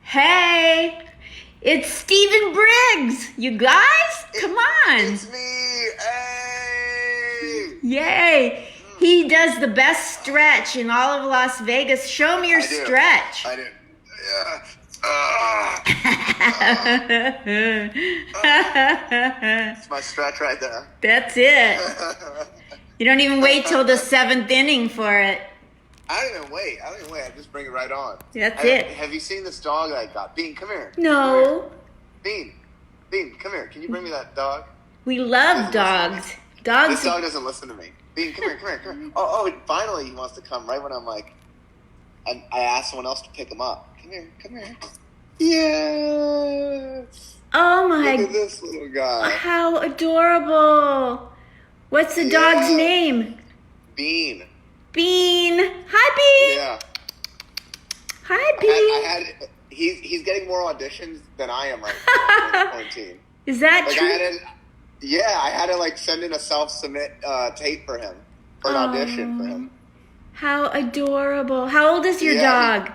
Hey, it's Stephen Briggs. You guys, come on. It's me. Hey. Yay. He does the best stretch in all of Las Vegas. Show me your stretch. I do. Yeah. It's my stretch right there. That's it. You don't even wait till the 7th inning for it. I don't even wait. I just bring it right on. That's it. Have you seen this dog that I got? Bean, come here. No. Come here. Bean, come here. Can you bring me that dog? We love dogs. Dogs. This dog doesn't listen to me. Bean, come here. Oh, finally he wants to come right when I'm like, I asked someone else to pick him up. Come here. Yes. Oh my. Look at this little guy. How adorable. What's the dog's name? Bean. Bean. Hi, Bean. Yeah. Hi, Bean. He's getting more auditions than I am right now in quarantine. Is that like true? I had to like send in a self-submit tape for him, for an audition for him. How adorable. How old is your dog?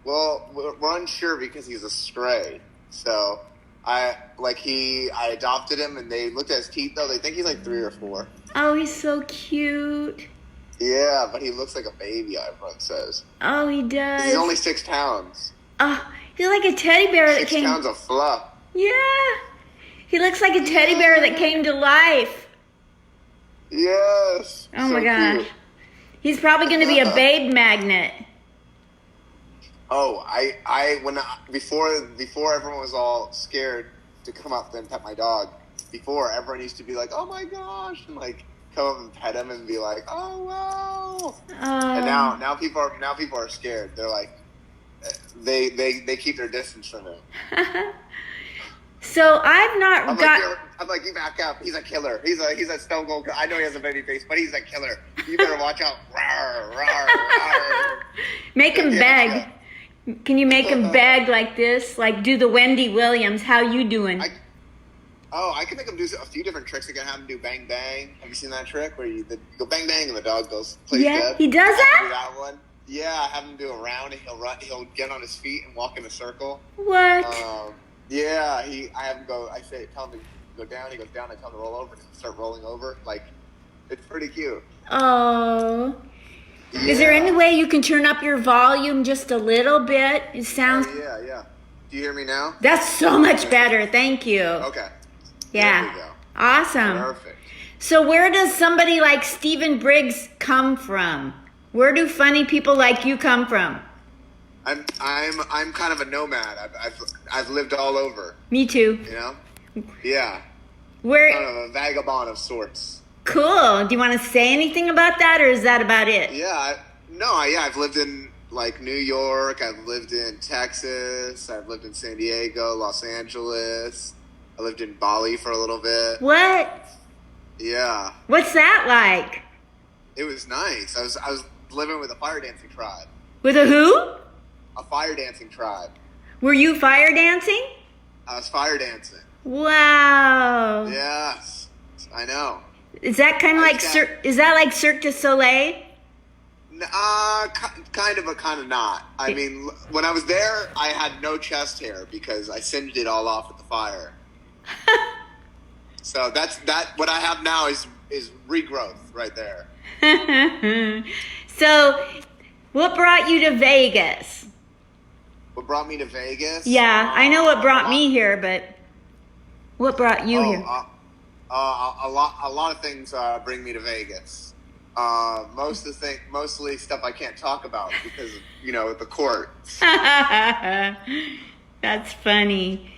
Well, we're unsure because he's a stray. So I adopted him, and they looked at his teeth though. They think he's like 3 or 4. Oh, he's so cute. Yeah, but he looks like a baby, everyone says. Oh, he does. He's only 6 pounds. Oh, he's like a teddy bear that 6 came. 6 pounds of fluff. Yeah. He looks like a teddy bear that came to life. Yes. Oh my gosh. Cute. He's probably going to be a babe magnet. Oh, before everyone was all scared to come up and pet my dog. Before, everyone used to be like, "Oh my gosh," and like come up and pet him and be like, "Oh wow." And now people are scared. They're like, they keep their distance from him. So I'm like, you back up. He's a killer. He's a stone cold. I know he has a baby face, but he's a killer. You better watch out. Rawr, rawr, rawr. Make him beg. Can you make him beg like this? Like do the Wendy Williams. How you doing? I can make him do a few different tricks. I can have him do bang bang. Have you seen that trick where you go bang bang and the dog plays dead? He does that? Do that one. Yeah, I have him do a round and he'll get on his feet and walk in a circle. What? Yeah, I have him go. Tell him to go down. He goes down. I tell him to roll over and start rolling over. Like, it's pretty cute. Oh. Yeah. Is there any way you can turn up your volume just a little bit? It sounds. Oh, yeah. Do you hear me now? That's so much better. Thank you. Okay. Yeah. There we go. Awesome. Perfect. So where does somebody like Stephen Briggs come from? Where do funny people like you come from? I'm kind of a nomad. I've lived all over. Me too. You know? Yeah. Where? Kind of a vagabond of sorts. Cool. Do you want to say anything about that, or is that about it? Yeah. I've lived in like New York. I've lived in Texas. I've lived in San Diego, Los Angeles. I lived in Bali for a little bit. What? Yeah. What's that like? It was nice. I was living with a fire dancing tribe. With a who? A fire dancing tribe. Were you fire dancing? I was fire dancing. Wow. Yes. I know. Is that kind of like is that like Cirque du Soleil? Kind of, but kind of not. I mean, when I was there, I had no chest hair because I singed it all off with the fire. So what I have now is regrowth right there. So, what brought you to Vegas? What brought me to Vegas? Yeah, I know what brought me here, but what brought you here? A lot of things bring me to Vegas. Mostly stuff I can't talk about because of, the court. That's funny.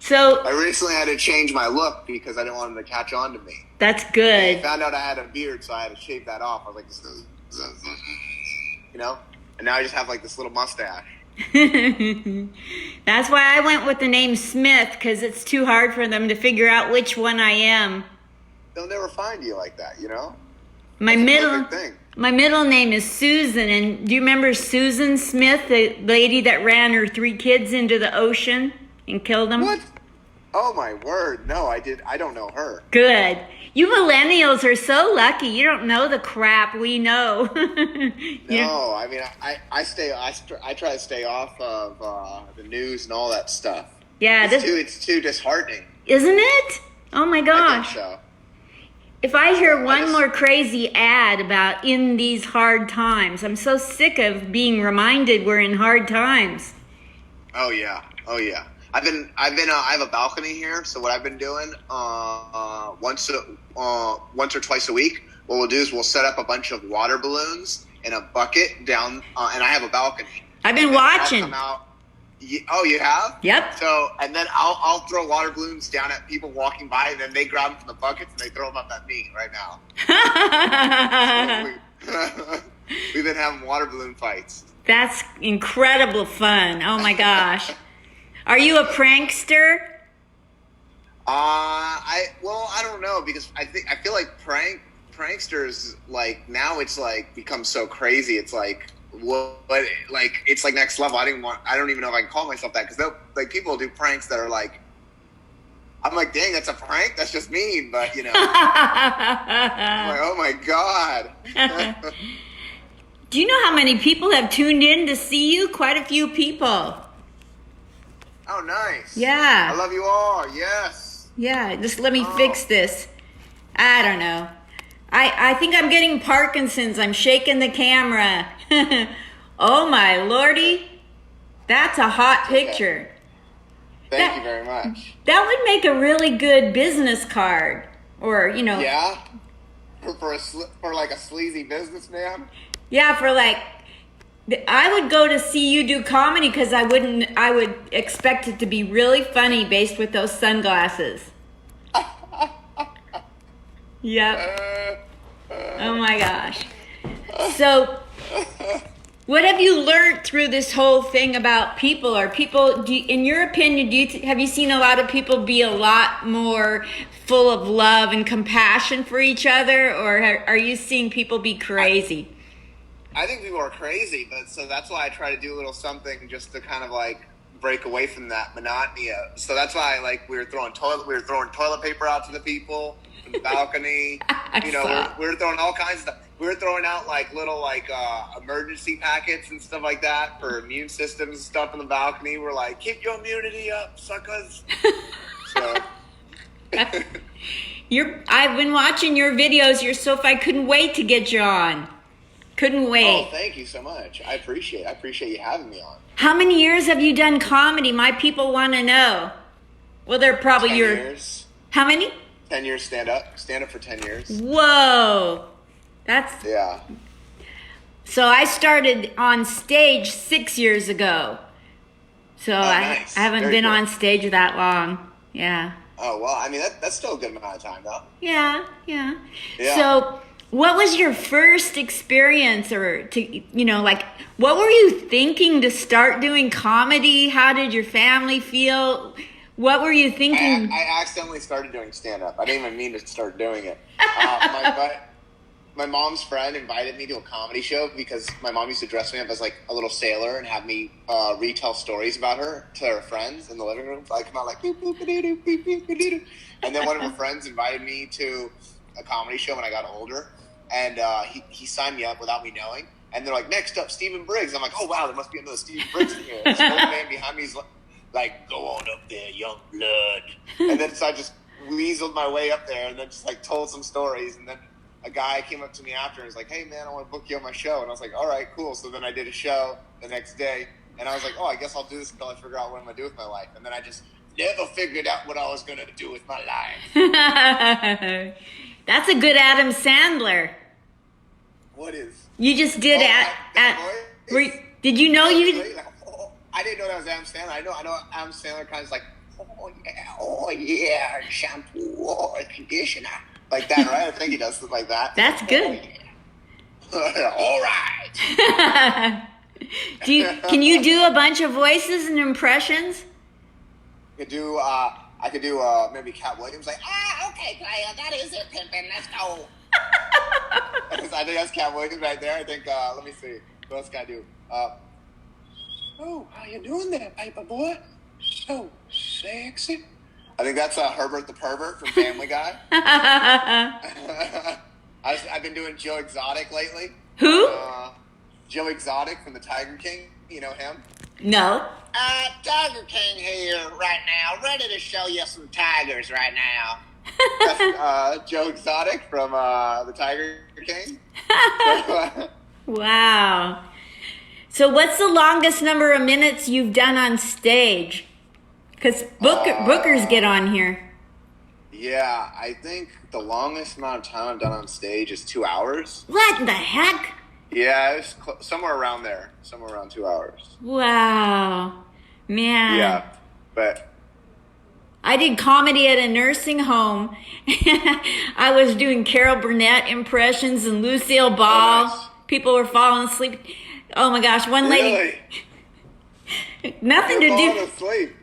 So I recently had to change my look because I didn't want them to catch on to me. That's good. I found out I had a beard, so I had to shave that off. I was like, and now I just have like this little mustache. That's why I went with the name Smith, because it's too hard for them to figure out which one I am. They'll never find you like that, My middle name is Susan, and do you remember Susan Smith, the lady that ran her 3 kids into the ocean and killed them? What? Oh my word! No, I don't know her. Good. You millennials are so lucky. You don't know the crap we know. No, I mean, I try to stay off of the news and all that stuff. Yeah, It's too disheartening. isn't it? Oh my I gosh. think so. If I hear I one just- more crazy ad about in these hard times, I'm so sick of being reminded we're in hard times. Oh yeah, oh yeah. I have a balcony here, so what I've been doing, once or twice a week, what we'll do is we'll set up a bunch of water balloons in a bucket down, and I have a balcony. I've been And then I'll watching. come out. Oh, you have? Yep. So, and then I'll throw water balloons down at people walking by, and then they grab them from the buckets and they throw them up at me right now. We've been having water balloon fights. That's incredible fun. Oh my gosh. Are you a prankster? I don't know, because I feel like pranksters, like, now it's like become so crazy. It's like like it's like next level. I don't even know if I can call myself that, because like people do pranks that are like, I'm like, dang, that's a prank? That's just mean, but you know. I'm like, oh my God. Do you know how many people have tuned in to see you? Quite a few people. Oh, nice. Yeah. I love you all. Yes. Yeah, just let me fix this. I don't know. I think I'm getting Parkinson's. I'm shaking the camera. Oh my lordy. That's a hot picture. Thank you very much. That would make a really good business card. Or, you know. Yeah? For like a sleazy businessman? Yeah, for like, I would go to see you do comedy because I would expect it to be really funny based with those sunglasses. Yep. Oh my gosh. So, what have you learned through this whole thing about people? Are people, in your opinion, have you seen a lot of people be a lot more full of love and compassion for each other, or are you seeing people be crazy? I think people are crazy, but so that's why I try to do a little something just to kind of like break away from that monotony. So that's why like we were throwing toilet paper out to the people from the balcony. You know, we're throwing all kinds of stuff. We were throwing out like little like emergency packets and stuff like that for immune systems and stuff on the balcony. We're like, keep your immunity up, suckers. So. I've been watching your videos. I couldn't wait to get you on. Couldn't wait. Oh, thank you so much. I appreciate you having me on. How many years have you done comedy? My people want to know. Well, they're probably 10 years. How many? 10 years stand up for 10 years. Whoa. Yeah. So I started on stage 6 years ago. So nice. I haven't Very been cool. on stage that long. Yeah. Oh, well, I mean, that's still a good amount of time, though. Yeah. Yeah. So what was your first experience what were you thinking to start doing comedy? How did your family feel? What were you thinking? I accidentally started doing stand-up. I didn't even mean to start doing it. My mom's friend invited me to a comedy show because my mom used to dress me up as like a little sailor and have me retell stories about her to her friends in the living room. So I come out like boop, boop, boop, boop, boop, boop. And then one of her friends invited me to a comedy show when I got older, and he signed me up without me knowing. And they're like, next up, Stephen Briggs. I'm like, oh wow, there must be another Stephen Briggs in here. This old man behind me is like, go on up there, young blood. And then so I just weaseled my way up there and then just like told some stories, and then a guy came up to me after and was like, hey man, I want to book you on my show. And I was like, all right, cool. So then I did a show the next day, and I was like, oh, I guess I'll do this until I figure out what I'm going to do with my life. And then I just never figured out what I was going to do with my life. That's a good Adam Sandler. What is? You just did did you know you... I didn't know that was Adam Sandler. I know Adam Sandler kind of is like, oh yeah, shampoo, oh, conditioner. Like that, right? I think he does something like that. That's good. Oh, yeah. All right. Can you do a bunch of voices and impressions? I could do maybe Cat Williams, like, okay, player, that is it, pimpin', let's go. I think that's Cat Williams right there. I think, let me see. What else can I do? Oh, how you doing there, paper boy? So sexy. I think that's Herbert the Pervert from Family Guy. I've been doing Joe Exotic lately. Who? Joe Exotic from the Tiger King. You know him? No. Tiger King here right now, ready to show you some tigers right now. That's Joe Exotic from the Tiger King. Wow. So what's the longest number of minutes you've done on stage? Because bookers get on here. Yeah, I think the longest amount of time I've done on stage is 2 hours. What the heck? Yeah, it's somewhere around there. Somewhere around 2 hours. Wow. Man. Yeah, but... I did comedy at a nursing home. I was doing Carol Burnett impressions and Lucille Ball. Oh, nice. People were falling asleep. Oh my gosh, one lady... Really? Nothing They're to do... falling asleep.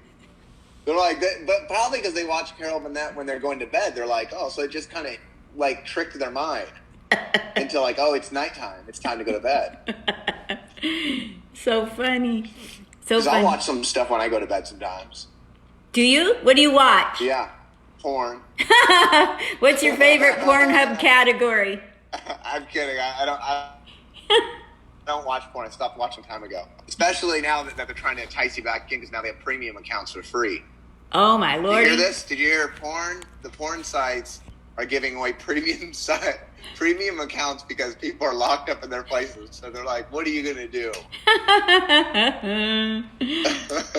They're like, but probably because they watch Carol Burnett when they're going to bed. They're like, oh, so it just kind of like tricked their mind into like, oh, it's nighttime. It's time to go to bed. So funny. So Because funny. I'll watch some stuff when I go to bed sometimes. Do you? What do you watch? Yeah, porn. What's your favorite Pornhub category? I'm kidding. I don't watch porn. I stopped watching time ago. Especially now that they're trying to entice you back in because now they have premium accounts for free. Oh my Did lord! you hear this? Did you hear porn? The porn sites are giving away premium accounts because people are locked up in their places. So they're like, what are you going to do?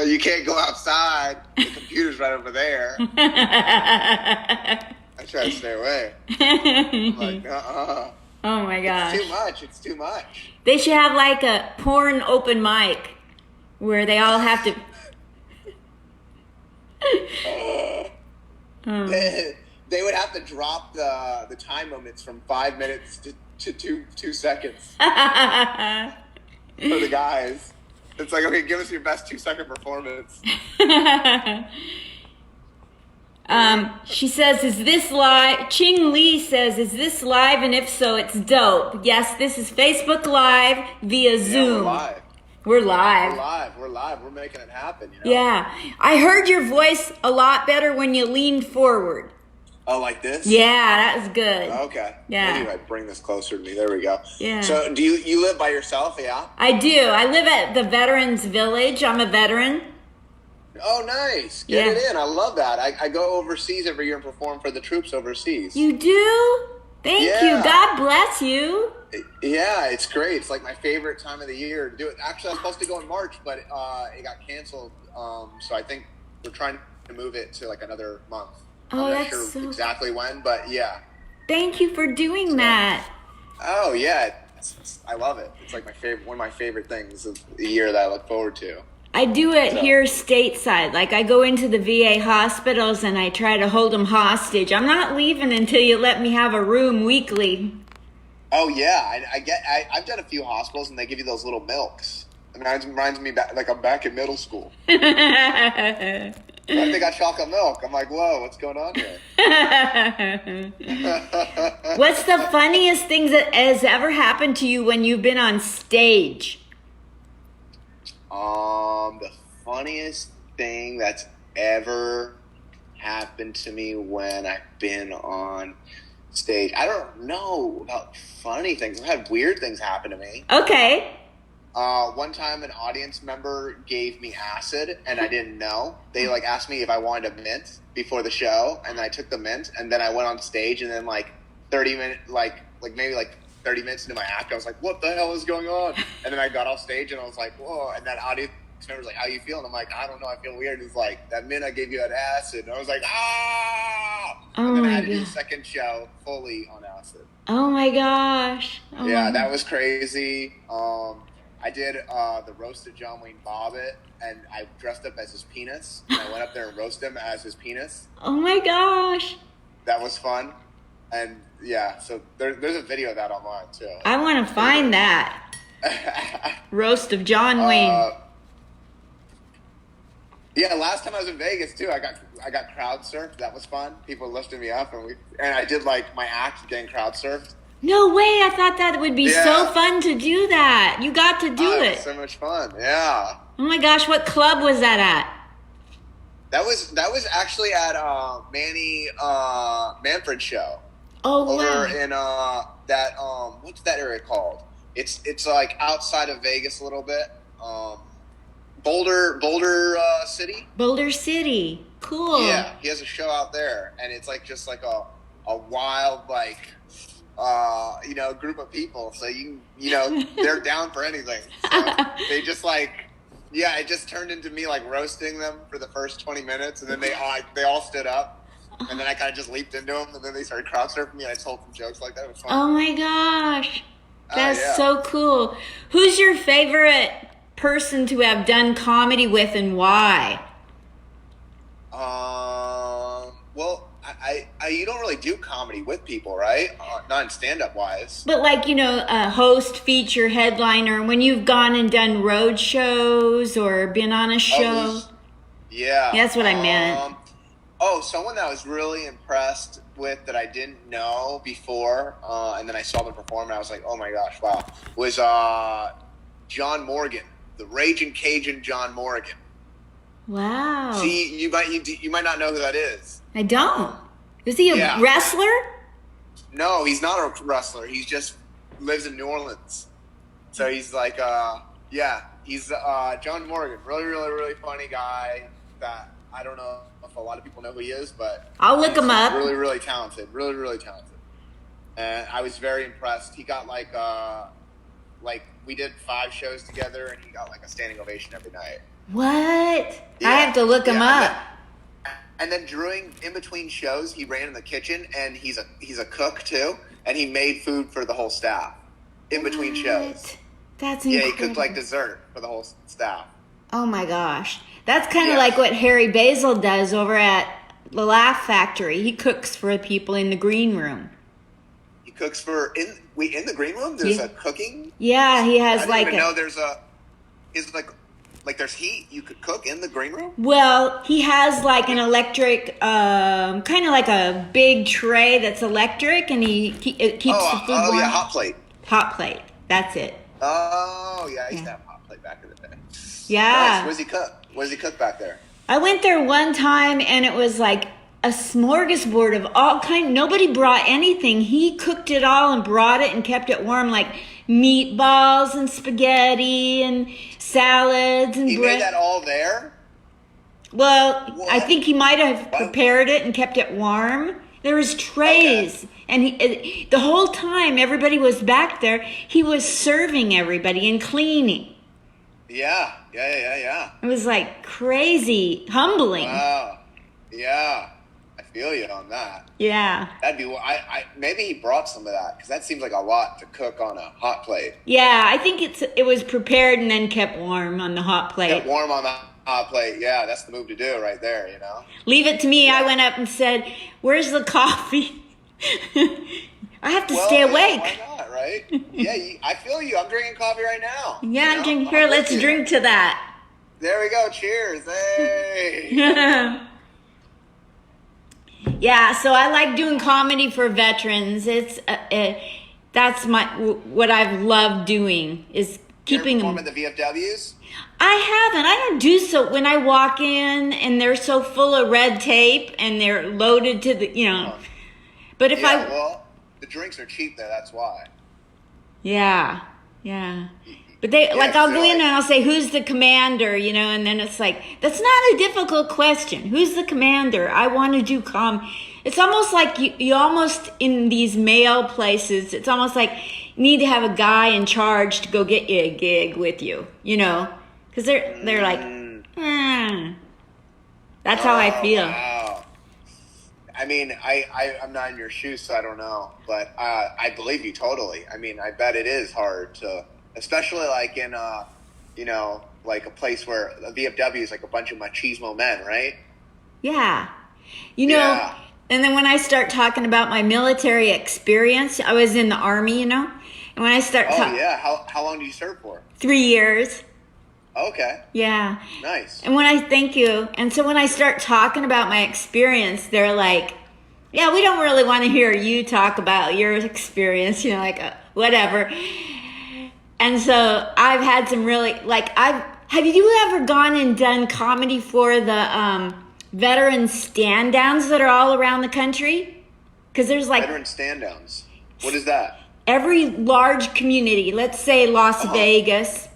You can't go outside. The computer's right over there. I try to stay away. I'm like, uh-uh. Oh my gosh! It's too much. It's too much. They should have like a porn open mic where they all have to. They would have to drop the time limits from 5 minutes to two seconds for the guys. It's like, okay, give us your best 2-second performance. She says, is this live? Ching Lee says, is this live? And if so, it's dope. Yes, this is Facebook Live via Zoom. Yeah, we're live. We're live. We're live. We're making it happen, you know? Yeah. I heard your voice a lot better when you leaned forward. Oh, like this? Yeah, that was good. Okay. Yeah. Maybe I bring this closer to me. There we go. Yeah. So do you live by yourself, yeah? I do. I live at the Veterans Village. I'm a veteran. Oh, nice. Get Yeah. it in. I love that. I go overseas every year and perform for the troops overseas. You do? Thank Yeah. you. God bless you. Yeah, it's great. It's like my favorite time of the year to do it. Actually, I was supposed to go in March, but it got canceled. So I think we're trying to move it to like another month. Oh, I'm not that's sure so... exactly when, but yeah. Thank you for doing that. Oh yeah, I love it. It's like one of my favorite things of the year that I look forward to. I do it So- here stateside. Like I go into the VA hospitals and I try to hold them hostage. I'm not leaving until you let me have a room weekly. Oh yeah, I've done a few hospitals and they give you those little milks. It reminds me back, like I'm back in middle school. Like they got chocolate milk. I'm like, whoa, what's going on here? What's the funniest thing that has ever happened to you when you've been on stage? The funniest thing that's ever happened to me when I've been on stage. I don't know about funny things. I've had weird things happen to me. Okay. One time an audience member gave me acid and I didn't know. They like asked me if I wanted a mint before the show, and then I took the mint, and then I went on stage, and then like 30 minutes, like maybe 30 minutes into my act, I was like, what the hell is going on? And then I got off stage and I was like, whoa. And that audience member was like, how you feel? And I'm like, I don't know, I feel weird. It's like, that mint I gave you had acid. And I was like, ah! Oh and then I my had to do God. the second show fully on acid. Oh my gosh. Oh Yeah, my- that was crazy. I did the roasted John Wayne Bobbitt, and I dressed up as his penis. And I went up there and roasted him as his penis. Oh my gosh. That was fun. And yeah, so there's a video of that online too. I want to find that. Roast of John Wayne. Yeah, last time I was in Vegas too, I got crowd surfed. That was fun. People lifted me up, and I did like my act getting crowd surfed. No way. I thought that would be Yeah. so fun to do that. You got to do It it. was so much fun. Yeah. Oh my gosh. What club was that at? That was actually at Manny Manfred's show Oh over wow. in that what's that area called? It's like outside of Vegas a little bit. Boulder City. Boulder City. Cool. Yeah, he has a show out there, and it's like just like a wild like group of people. So they're down for anything. So they just like. Yeah, it just turned into me like roasting them for the first 20 minutes, and then they all stood up, and then I kind of just leaped into them, and then they started crowd surfing me, and I told them jokes like that. It was fun. Oh my gosh. That's Yeah. so cool. Who's your favorite person to have done comedy with and why? Well, I you don't really do comedy with people, right? Not in stand-up wise. But like, a host, feature, headliner, when you've gone and done road shows or been on a show. Yeah. That's what I meant. Someone that I was really impressed with that I didn't know before, and then I saw them perform, and I was like, oh my gosh, wow, was John Morgan, the Raging Cajun John Morgan. Wow. See, you might not know who that is. I don't. Is he a wrestler? No, he's not a wrestler. He just lives in New Orleans. So he's like, he's John Morgan. Really, really, really funny guy that I don't know if a lot of people know who he is, but I'll look him up. Really, really talented. Really, really talented. And I was very impressed. He got like we did 5 shows together, and he got like a standing ovation every night. What? Yeah. I have to look him up. And then in between shows, he ran in the kitchen, and he's a cook too, and he made food for the whole staff in between shows. That's incredible. Yeah, he cooked like dessert for the whole staff. Oh my gosh. That's kind of like what Harry Basil does over at the Laugh Factory. He cooks for people in the green room. He cooks in the green room? There's a cooking? Yeah, he has I didn't even know there's there's heat. You could cook in the green room? Well, he has like an electric, kind of like a big tray that's electric, and it keeps the food warm. Oh, yeah, hot plate. Hot plate. That's it. Oh, yeah, I used to have hot plate back in the day. Yeah. Nice. What does he cook back there? I went there one time, and it was like a smorgasbord of all kind. Nobody brought anything. He cooked it all and brought it and kept it warm, like meatballs and spaghetti and salads and He bread. made that all there? Well, What? I think he might have prepared it and kept it warm. There was trays, and the whole time everybody was back there, he was serving everybody and cleaning. Yeah. It was like crazy, humbling. Wow. Yeah. I feel you on that. Yeah. That'd be maybe he brought some of that, because that seems like a lot to cook on a hot plate. Yeah, I think it was prepared and then kept warm on the hot plate. Kept warm on the hot plate. Yeah, that's the move to do right there, Leave it to me. Yeah. I went up and said, "Where's the coffee?" I have to stay awake. Why not, right? Yeah, I feel you. I'm drinking coffee right now. Yeah, I'm drinking. Here, let's drink to that. There we go. Cheers. Hey. Yeah, so I like doing comedy for veterans. That's what I've loved doing is keeping them. Perform at the VFWs? I haven't. I don't do so when I walk in and they're so full of red tape and they're loaded to the. But if well, the drinks are cheap there. That's why. Yeah. But I'll go in and I'll say, "Who's the commander?" And then it's like, that's not a difficult question. Who's the commander? I want to do It's almost like you almost in these mail places. It's almost like you need to have a guy in charge to go get you a gig with you. Because they're like, That's how I feel. Wow. I mean, I'm not in your shoes, so I don't know. But I believe you totally. I mean, I bet it is hard to, especially like in, like a place where a VFW is like a bunch of machismo men, right? Yeah. And then when I start talking about my military experience, I was in the Army, and when I start talking... Oh, yeah. How long do you serve for? 3 years. Okay. Yeah. Nice. And thank you. And so when I start talking about my experience, they're like, yeah, we don't really want to hear you talk about your experience, whatever. And so I've had some really, have you ever gone and done comedy for the veteran stand downs that are all around the country. Because there's like Veteran stand downs. What is that? every large community, let's say Las Vegas.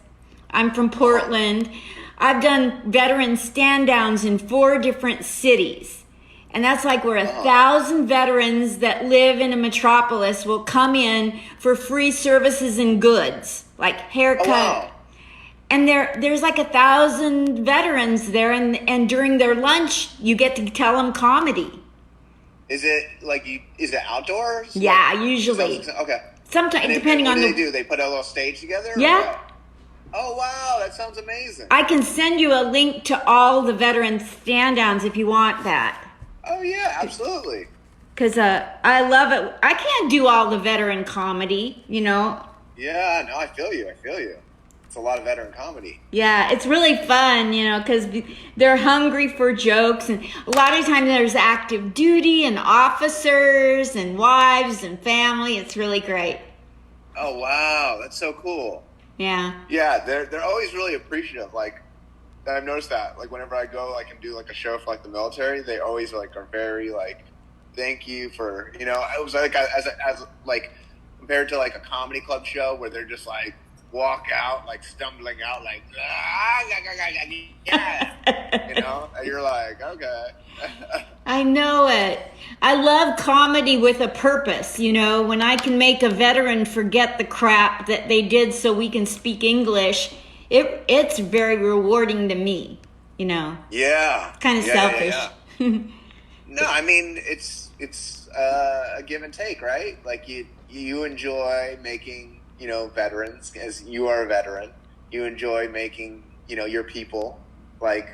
I'm from Portland. I've done veteran stand downs in 4 different cities. And that's like where 1,000 veterans that live in a metropolis will come in for free services and goods, like haircut. Oh, wow. And there's like 1,000 veterans there, and during their lunch, you get to tell them comedy. Is it outdoors? Yeah, usually. Okay. Sometimes, And depending what on do the... they do? They put a little stage together? or Yeah. what? Oh, wow. That sounds amazing. I can send you a link to all the veteran stand-downs if you want that. Oh, yeah, absolutely. Because I love it. I can't do all the veteran comedy, you know. Yeah, no, I feel you. It's a lot of veteran comedy. Yeah, it's really fun, you know, because they're hungry for jokes. And a lot of times there's active duty and officers and wives and family. It's really great. Oh, wow. That's so cool. Yeah. Yeah, they're always really appreciative. Like, I've noticed that. Like, whenever I go, like, and do, like, a show for, like, the military, they always, like, are very, like, thank you for, you know, it was, like, as like, compared to, like, a comedy club show where they're just, like, walk out, like, stumbling out, like, yeah. You know? And you're like, okay. I know it. I love comedy with a purpose, you know, when I can make a veteran forget the crap that they did so we can speak English, it's very rewarding to me, you know. Yeah. It's kind of selfish. Yeah. No, I mean, it's a give and take, right? Like, you enjoy making, you know, veterans, as you are a veteran, you enjoy making, you know, your people, like,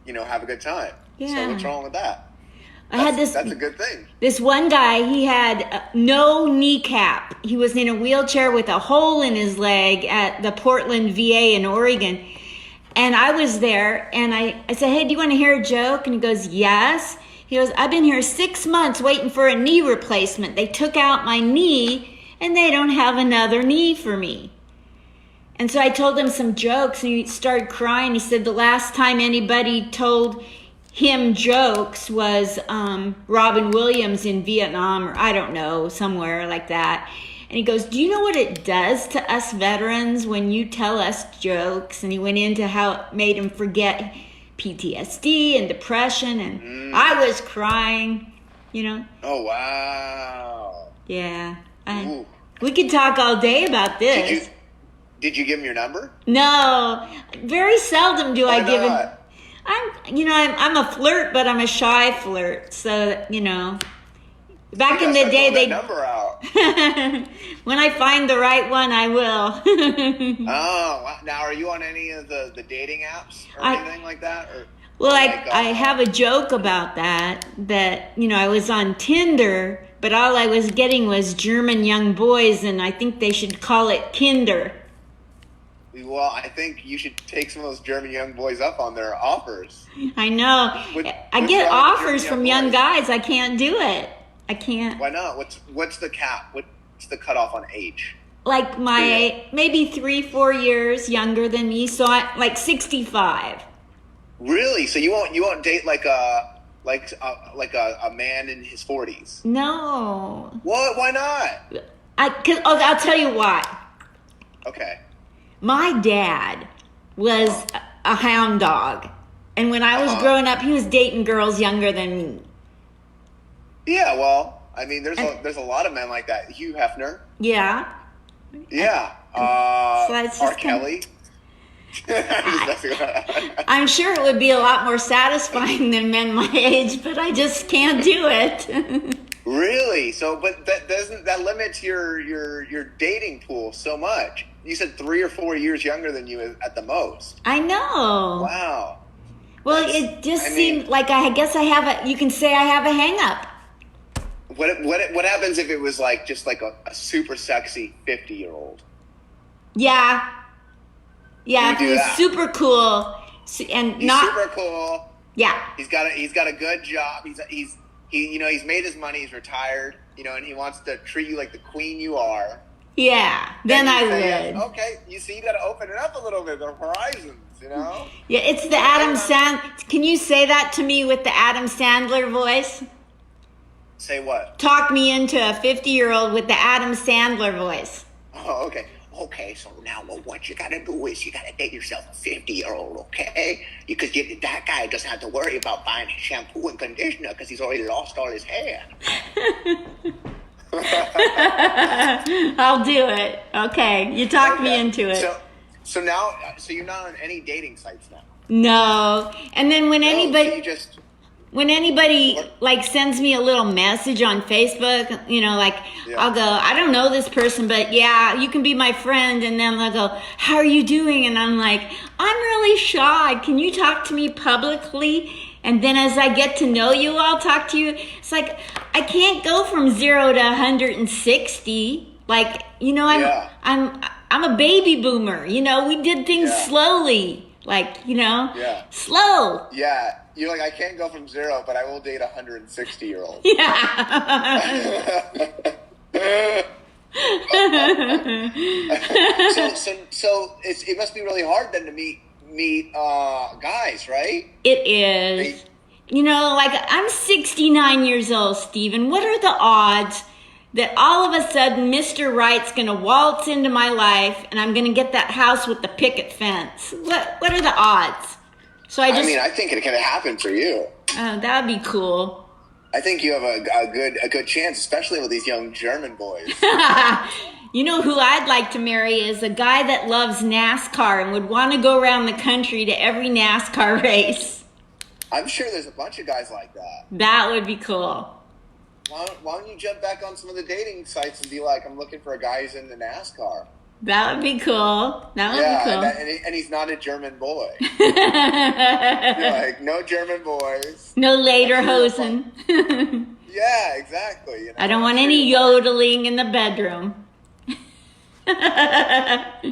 you know, have a good time. Yeah. So what's wrong with that? That's a good thing. This one guy, he had no kneecap. He was in a wheelchair with a hole in his leg at the Portland VA in Oregon. And I was there, and I said, hey, do you want to hear a joke? And he goes, yes. He goes, I've been here 6 months waiting for a knee replacement. They took out my knee, and they don't have another knee for me. And so I told him some jokes, and he started crying. He said the last time anybody told him jokes was Robin Williams in Vietnam, or I don't know, somewhere like that. And he goes, do you know what it does to us veterans when you tell us jokes? And he went into how it made him forget PTSD and depression, and I was crying, you know. Oh, wow. Yeah. We could talk all day about this. Did you give him your number? No, very seldom do Why I give him. not? I'm a flirt, but I'm a shy flirt. So, you know, back in the Start day, throwing that number out. when I find the right one, I will. Oh, wow. Now, are you on any of the dating apps or anything like that? Or, Well, I have a joke about that, you know, I was on Tinder, but all I was getting was German young boys, and I think they should call it Kinder. Well, I think you should take some of those German young boys up on their offers. I know. I get offers from young guys. I can't do it. I can't. Why not? What's the cap? What's the cutoff on age? Like maybe 3-4 years younger than me, so like 65. Really? So you won't date like a man in his 40s? No. What? Why not? I'll tell you why. Okay. My dad was a hound dog, and when I was growing up, he was dating girls younger than me. Yeah, well, I mean, there's a lot of men like that. Hugh Hefner. Yeah. Yeah. So that's R. just Kelly. I'm sure it would be a lot more satisfying than men my age, but I just can't do it. Really? So, but that limits your dating pool so much. You said 3 or 4 years younger than you at the most. I know. Wow. Well, it just seemed like I guess you can say I have a hang up. What happens if it was like just like a super sexy 50-year-old? Yeah. Yeah, if he was that. super cool and He's not super cool. Yeah. He's got a good job. He's made his money. He's retired. You know, and he wants to treat you like the queen you are. Yeah, then I would. Okay, you see, you got to open it up a little bit, the horizons, you know? Yeah, it's the Adam Sandler. Can you say that to me with the Adam Sandler voice? Say what? Talk me into a 50-year-old with the Adam Sandler voice. Oh, okay. Okay, so now what you got to do is you got to date yourself a 50-year-old, okay? Because that guy doesn't have to worry about buying shampoo and conditioner because he's already lost all his hair. I'll do it. Okay, you talked me into it. So now, you're not on any dating sites now? No. And then when anybody... So when anybody like sends me a little message on Facebook, you know, like I'll go, I don't know this person, but yeah, you can be my friend. And then they'll go, how are you doing? And I'm like, I'm really shy. Can you talk to me publicly? And then as I get to know you, I'll talk to you. It's like, I can't go from 0 to 160. Like, you know, I'm a baby boomer. You know, we did things slowly, like, you know, slow. Yeah. You're like, I can't go from 0, but I will date 160-year-olds. Yeah. so it must be really hard then to meet guys, right? It is. You know, like I'm 69 years old, Steven. What are the odds that all of a sudden Mr. Right's going to waltz into my life and I'm going to get that house with the picket fence? What are the odds? So I think it can happen for you. Oh, that would be cool. I think you have a good chance, especially with these young German boys. You know who I'd like to marry is a guy that loves NASCAR and would want to go around the country to every NASCAR race. I'm sure there's a bunch of guys like that. That would be cool. Why don't you jump back on some of the dating sites and be like, I'm looking for a guy who's into NASCAR. That would be cool. That would be cool. And he's not a German boy. You're like, no German boys. No lederhosen. Yeah, exactly. You know, I don't want any yodeling in the bedroom. That's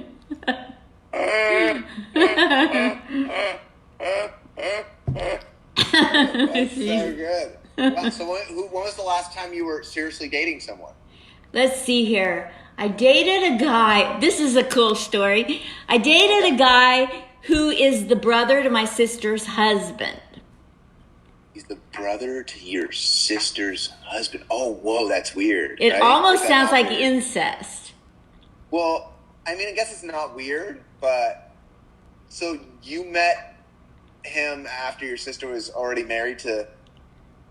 so good. Wow, so when was the last time you were seriously dating someone? Let's see here. I dated a guy. This is a cool story. I dated a guy who is the brother to my sister's husband. He's the brother to your sister's husband. Oh, whoa, that's weird. It almost sounds like incest. Well, I mean, I guess it's not weird, but so you met him after your sister was already married to...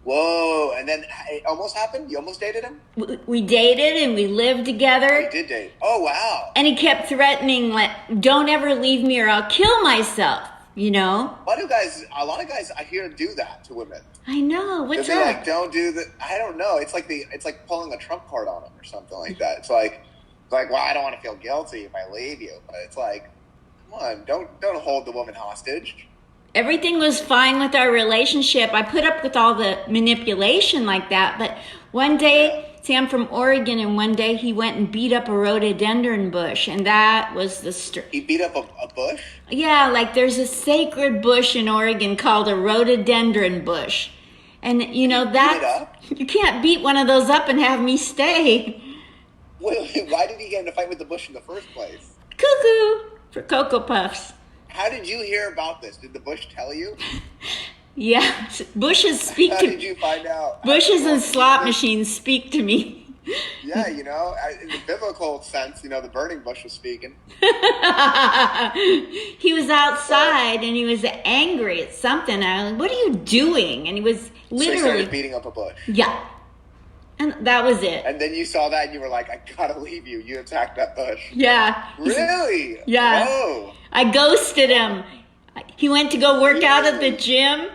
Whoa, and then it almost happened? You almost dated him? We dated and we lived together. Oh, you did date. Oh, wow. And he kept threatening, like, don't ever leave me or I'll kill myself, you know? A lot of guys I hear do that to women. I know. What's They're up? like, don't do that. I don't know. It's like pulling a trump card on them or something like that. It's like, well, I don't want to feel guilty if I leave you. But it's like, come on, don't hold the woman hostage. Everything was fine with our relationship. I put up with all the manipulation like that. But one day, see, I'm from Oregon, and one day he went and beat up a rhododendron bush. And that was the... He beat up a bush? Yeah, like there's a sacred bush in Oregon called a rhododendron bush. And, you know, that... You can't beat one of those up and have me stay. Wait, why did he get in a fight with the bush in the first place? Cuckoo for Cocoa Puffs. How did you hear about this? Did the bush tell you? Yeah, bushes speak to me. How did you find out? Bushes and slot machines speak to me. Yeah, you know, in the biblical sense, you know, the burning bush was speaking. He was outside and he was angry at something. I was like, what are you doing? And he was literally... So he started beating up a bush. Yeah. And that was it. And then you saw that and you were like, I gotta leave you. You attacked that bush. Yeah. Really? Yeah. Whoa. I ghosted him. He went to go work out at the gym.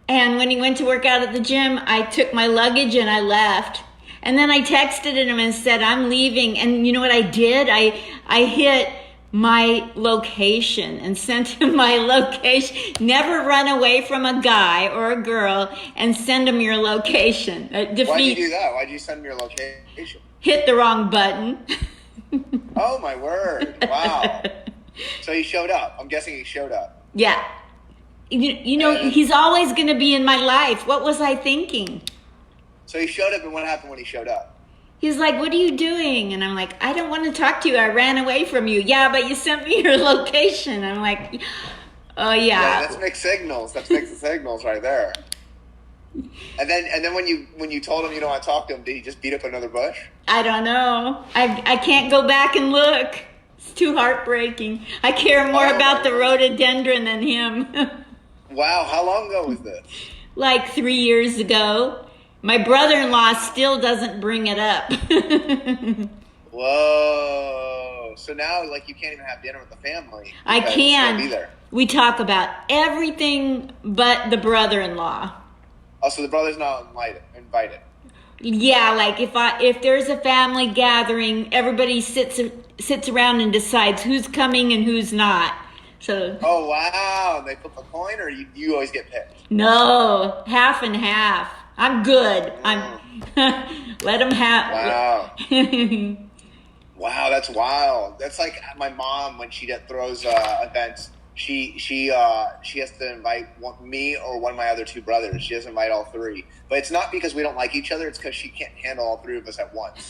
And when he went to work out at the gym, I took my luggage and I left. And then I texted him and said, I'm leaving. And you know what I did? I hit my location and sent him my location. Never run away from a guy or a girl and send him your location. Why'd you do that? Why'd you send him your location? Hit the wrong button. Oh my word. Wow. So he showed up. I'm guessing he showed up. Yeah. You know, he's always going to be in my life. What was I thinking? So he showed up, and what happened when he showed up? He's like, what are you doing? And I'm like, I don't want to talk to you. I ran away from you. Yeah, but you sent me your location. I'm like, oh Yeah, yeah. that's mixed signals. That's mixed signals right there. And then when you told him you don't want to talk to him, did he just beat up another bush? I don't know. I can't go back and look. It's too heartbreaking. I care more about the rhododendron than him. Wow, how long ago was this? Like 3 years ago. My brother-in-law still doesn't bring it up. Whoa. So now, like, you can't even have dinner with the family. I can't be can't. there. We talk about everything but the brother-in-law. Oh, so the brother's not invited. Yeah, like if there's a family gathering, everybody sits around and decides who's coming and who's not. So. Oh wow! They flip a coin, or you always get picked? No, half and half. I'm good. I'm. Let them have. Wow. Wow, that's wild. That's like my mom when she throws events. She has to invite me or one of my other two brothers. She doesn't invite all three. But it's not because we don't like each other. It's because she can't handle all three of us at once.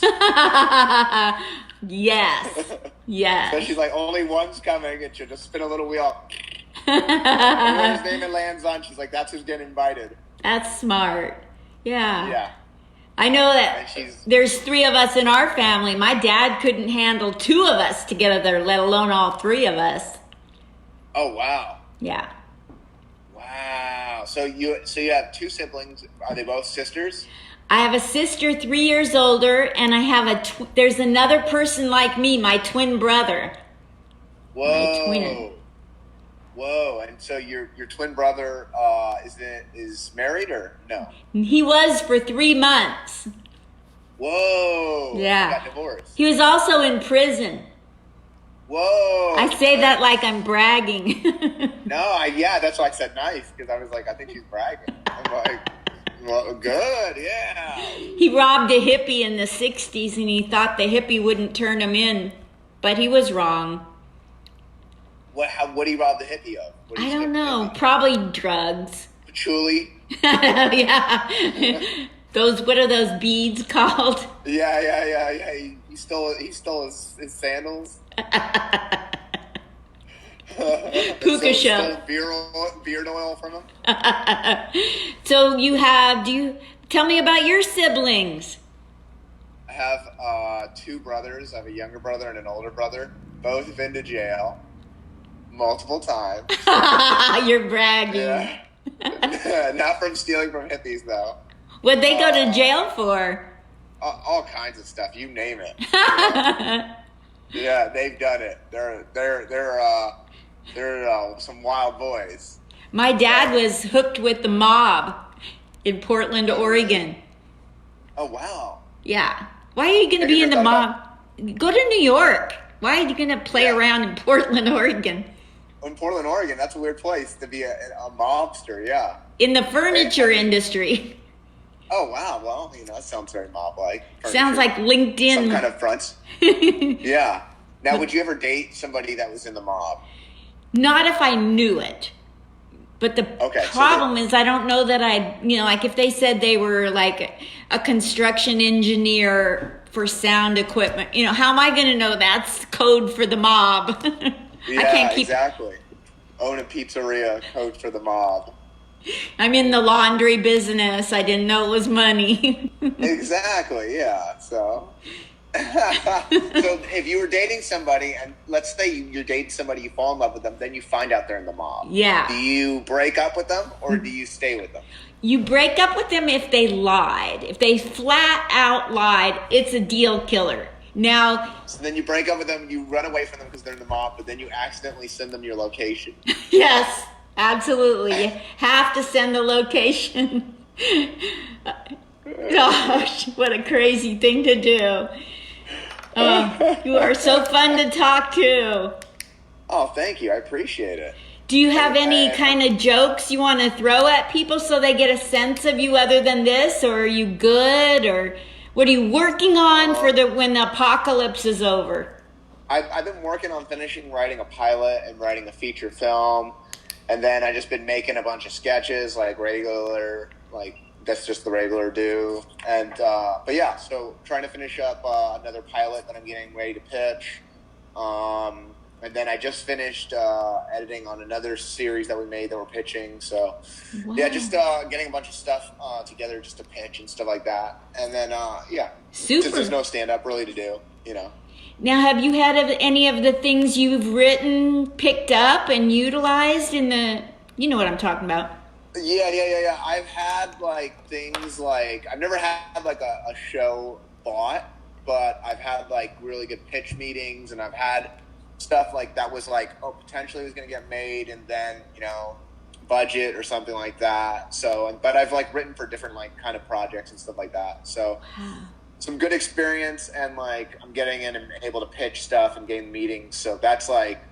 Yes. Yes. So she's like, only one's coming, and she'll just spin a little wheel. Whoever's name it lands on, she's like, that's who's getting invited. That's smart. Yeah. Yeah. I know that there's 3 of us in our family. My dad couldn't handle 2 of us together, let alone all 3 of us. Oh wow. Yeah. Wow. So you have 2 siblings. Are they both sisters? I have a sister 3 years older, and I have there's another person like me, my twin brother. Whoa. My twin. Whoa. And so your twin brother is married or no? He was for 3 months. Whoa. Yeah. He got divorced. He was also in prison. Whoa. I say that like I'm bragging. No, yeah, that's why I said nice, because I was like, I think she's bragging. I'm like, well, good, yeah. He robbed a hippie in the 60s, and he thought the hippie wouldn't turn him in, but he was wrong. What did he rob the hippie of? I don't know. Probably drugs. Patchouli? Yeah. What are those beads called? Yeah. He stole his sandals. Puka show. Beard oil from him. So tell me about your siblings. I have 2 brothers. I have a younger brother and an older brother. Both have been to jail multiple times. You're bragging. Yeah. Not from stealing from hippies though. What'd they go to jail for? All kinds of stuff. You name it. Yeah, they've done it. They're some wild boys. My dad was hooked with the mob in Portland, Oregon. Oh wow. Yeah. Why are you going to be in the mob? Go to New York. Why are you going to play around in Portland, Oregon? In Portland, Oregon, that's a weird place to be a mobster. Yeah. In the furniture industry. Oh wow. Well, that sounds very mob-like. Sounds like LinkedIn. Some kind of fronts. Yeah. Now, would you ever date somebody that was in the mob? Not if I knew it. But the problem is I don't know that like if they said they were like a construction engineer for sound equipment, how am I going to know that's code for the mob? Yeah, exactly. Own a pizzeria, code for the mob. I'm in the laundry business. I didn't know it was money. Exactly, yeah. So if you were dating somebody, and let's say you're dating somebody, you fall in love with them, then you find out they're in the mob. Yeah. Do you break up with them, or do you stay with them? You break up with them if they lied. If they flat out lied, it's a deal killer. Now. So then you break up with them, you run away from them because they're in the mob, but then you accidentally send them your location. Yes, absolutely. You have to send the location. Gosh, what a crazy thing to do. You are so fun to talk to. Oh, thank you. I appreciate it. Do you have any kind of jokes you want to throw at people so they get a sense of you other than this? Or are you good? Or what are you working on for when the apocalypse is over? I've been working on writing a pilot and writing a feature film. And then I've just been making a bunch of sketches, like regular, like that's just the regular due. And but yeah, so trying to finish up another pilot that I'm getting ready to pitch. And then I just finished editing on another series that we made that we're pitching. So yeah, just getting a bunch of stuff together just to pitch and stuff like that. And then yeah, Super. since there's no stand up really to do, Now, have you had any of the things you've written picked up and utilized in the, you know what I'm talking about? Yeah. I've had like things like, I've never had like a show bought, but I've had like really good pitch meetings, and I've had stuff like that was like, oh, potentially it was going to get made, and then, budget or something like that. So, but I've like written for different like kind of projects and stuff like that. So some good experience, and like I'm getting in and able to pitch stuff and getting meetings. So that's like,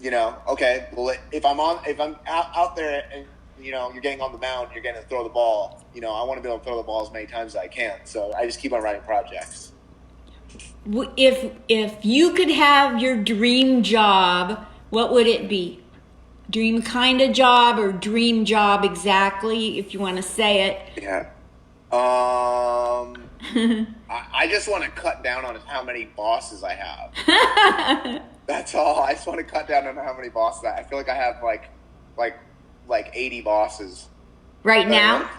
okay, well, if I'm out there and, you're getting on the mound, you're getting to throw the ball, I want to be able to throw the ball as many times as I can. So I just keep on writing projects. If you could have your dream job, what would it be? Dream kind of job, or dream job exactly, if you want to say it? Yeah. I just want to cut down on how many bosses I have. That's all. I just want to cut down on how many bosses I feel like I have like 80 bosses. Right now?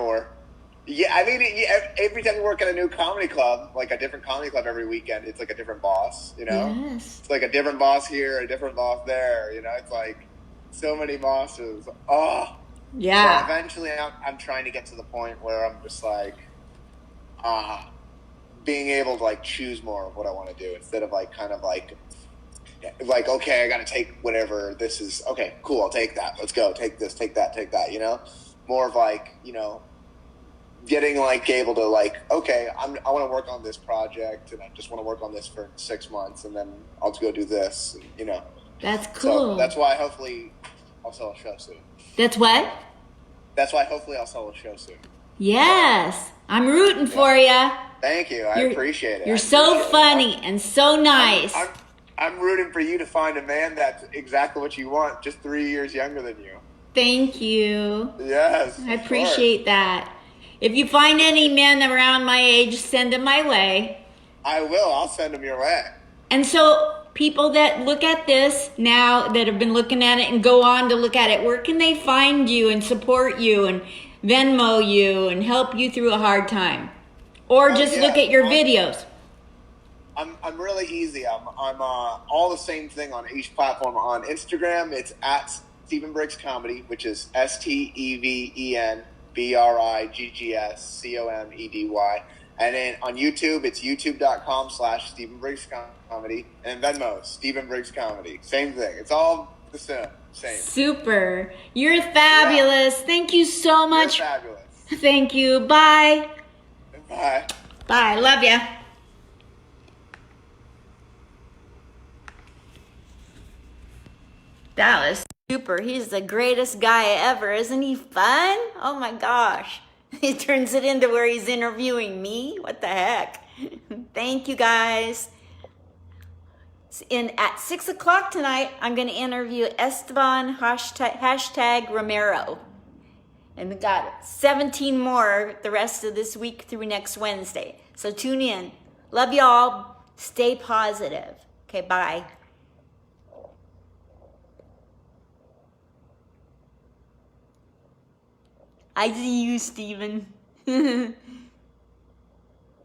Yeah, I mean, every time you work at a new comedy club, like a different comedy club every weekend, it's like a different boss, Yes. It's like a different boss here, a different boss there, It's like so many bosses. Oh. Yeah. So eventually I'm trying to get to the point where I'm just like, being able to like choose more of what I want to do, instead of like kind of like, okay, I got to take whatever this is. Okay, cool. I'll take that. Let's go. Take this, take that, more of like, getting like able to like, okay, I want to work on this project, and I just want to work on this for 6 months, and then I'll just go do this, That's cool. So that's why hopefully I'll sell a show soon. That's what? That's why hopefully I'll sell a show soon. Yes. I'm rooting for you. Thank you. I appreciate it. You're so funny and so nice. I'm rooting for you to find a man that's exactly what you want, just 3 years younger than you. Thank you. Yes. I appreciate that. If you find any men around my age, send them my way. I will. I'll send them your way. And so people that look at this now, that have been looking at it and go on to look at it, where can they find you and support you and Venmo you and help you through a hard time? Or just look at your videos? I'm really easy. I'm all the same thing on each platform. On Instagram, it's at Stephen Briggs Comedy, which is StevenBriggsComedy. And then on YouTube, it's youtube.com/Stephen Briggs Comedy. And Venmo, Stephen Briggs Comedy. Same thing. It's all the same. Super. You're fabulous. Yeah. Thank you so much. You're fabulous. Thank you. Bye. Bye. Bye. Love ya. That was super. He's the greatest guy ever. Isn't he fun? Oh my gosh. He turns it into where he's interviewing me. What the heck? Thank you guys. At 6 o'clock tonight, I'm going to interview Esteban hashtag Romero. And we got 17 more the rest of this week through next Wednesday. So tune in. Love y'all. Stay positive. Okay, bye. I see you, Steven.